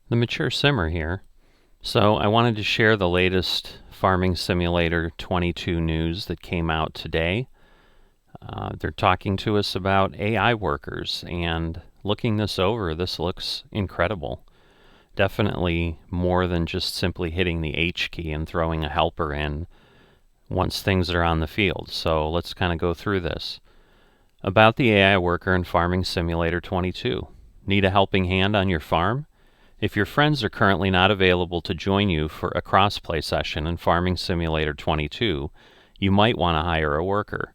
The Mature Simmer here. So I wanted to share the latest Farming Simulator 22 news that came out today. They're talking to us about AI workers, and looking this over, this looks incredible. Definitely more than just simply hitting the H key and throwing a helper in once things are on the field. So let's kind of go through this. About the AI worker in Farming Simulator 22. Need a helping hand on your farm? If your friends are currently not available to join you for a crossplay session in Farming Simulator 22, you might want to hire a worker.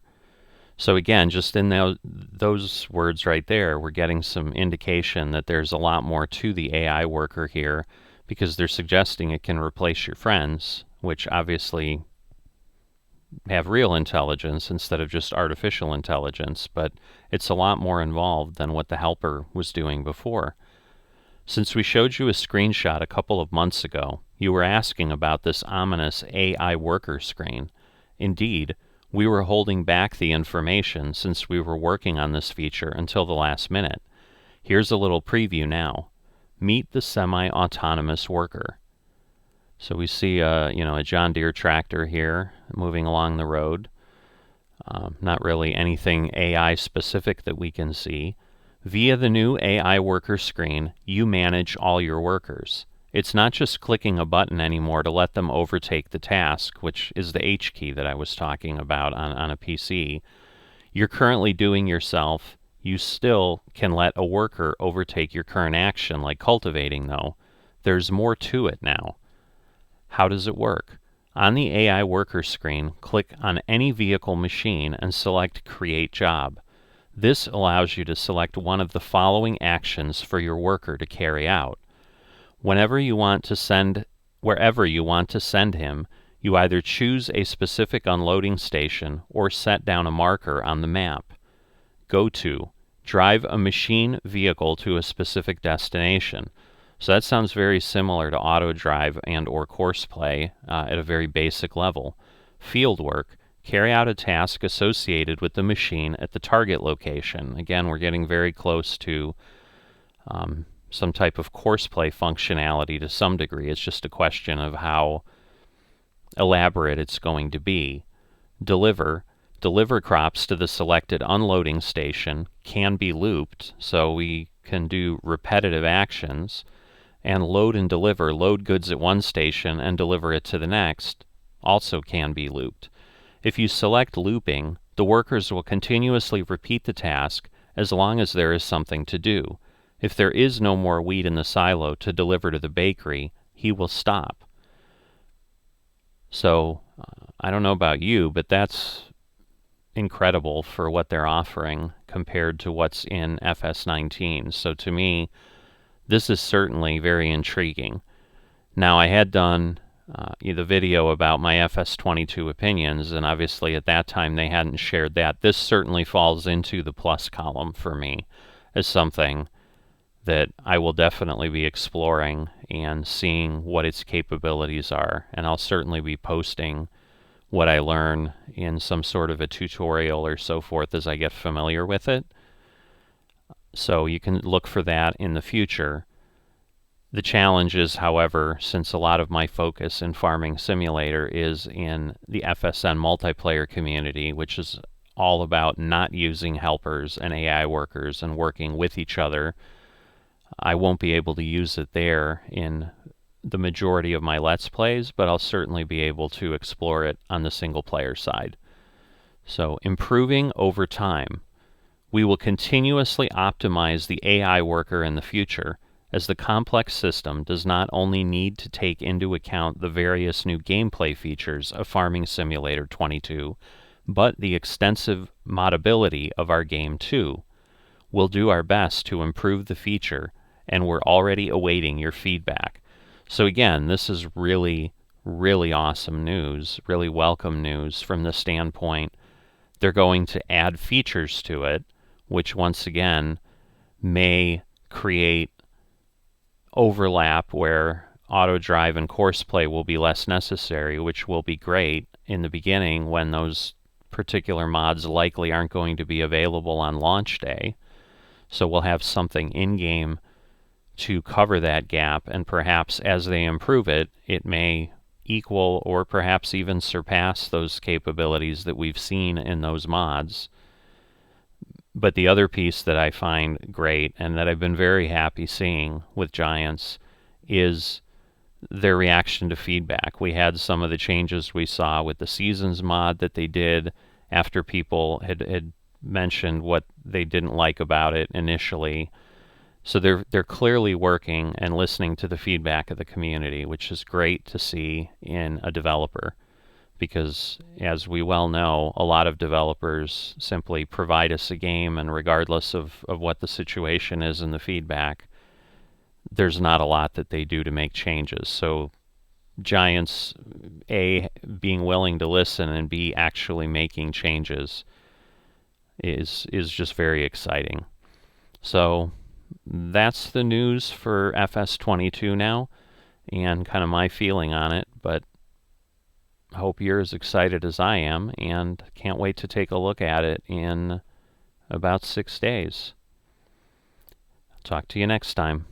So again, just in those words right there, we're getting some indication that there's a lot more to the AI worker here, because they're suggesting it can replace your friends, which obviously have real intelligence instead of just artificial intelligence, but it's a lot more involved than what the helper was doing before. Since we showed you a screenshot a couple of months ago, you were asking about this ominous AI worker screen. Indeed, we were holding back the information since we were working on this feature until the last minute. Here's a little preview now. Meet the semi-autonomous worker. So we see a John Deere tractor here moving along the road. Not really anything AI specific that we can see. Via the new AI worker screen, you manage all your workers. It's not just clicking a button anymore to let them overtake the task, which is the H key that I was talking about on a PC. You're currently doing yourself. You still can let a worker overtake your current action, like cultivating, though. There's more to it now. How does it work? On the AI worker screen, click on any vehicle machine and select Create Job. This allows you to select one of the following actions for your worker to carry out. Wherever you want to send him, you either choose a specific unloading station or set down a marker on the map. Go to, drive a machine vehicle to a specific destination. So that sounds very similar to auto drive and or course play at a very basic level. Field work, carry out a task associated with the machine at the target location. Again, we're getting very close to some type of course play functionality to some degree. It's just a question of how elaborate it's going to be. Deliver crops to the selected unloading station, can be looped, so we can do repetitive actions. And load and deliver, load goods at one station and deliver it to the next, also can be looped. If you select looping, the workers will continuously repeat the task as long as there is something to do. If there is no more wheat in the silo to deliver to the bakery, he will stop. So, I don't know about you, but that's incredible for what they're offering compared to what's in FS19. So to me, this is certainly very intriguing. Now, I had done the video about my FS22 opinions, and obviously at that time they hadn't shared that. This certainly falls into the plus column for me as something that I will definitely be exploring and seeing what its capabilities are. And I'll certainly be posting what I learn in some sort of a tutorial or so forth as I get familiar with it. So you can look for that in the future. The challenge is, however, since a lot of my focus in Farming Simulator is in the FSN multiplayer community, which is all about not using helpers and AI workers and working with each other, I won't be able to use it there in the majority of my Let's Plays, but I'll certainly be able to explore it on the single player side. So, improving over time. We will continuously optimize the AI worker in the future, as the complex system does not only need to take into account the various new gameplay features of Farming Simulator 22, but the extensive modability of our game too. We'll do our best to improve the feature, and we're already awaiting your feedback. So again, this is really, really awesome news, really welcome news from the standpoint they're going to add features to it, which once again may create overlap where auto drive and course play will be less necessary, which will be great in the beginning when those particular mods likely aren't going to be available on launch day. So we'll have something in-game to cover that gap, and perhaps as they improve it, it may equal or perhaps even surpass those capabilities that we've seen in those mods. But the other piece that I find great and that I've been very happy seeing with Giants is their reaction to feedback. We had some of the changes we saw with the Seasons mod that they did after people had mentioned what they didn't like about it initially. So they're clearly working and listening to the feedback of the community, which is great to see in a developer. Because, as we well know, a lot of developers simply provide us a game, and regardless of what the situation is in the feedback, there's not a lot that they do to make changes. So Giants, A, being willing to listen, and B, actually making changes is just very exciting. So that's the news for FS22 now, and kind of my feeling on it, but I hope you're as excited as I am, and can't wait to take a look at it in about 6 days. Talk to you next time.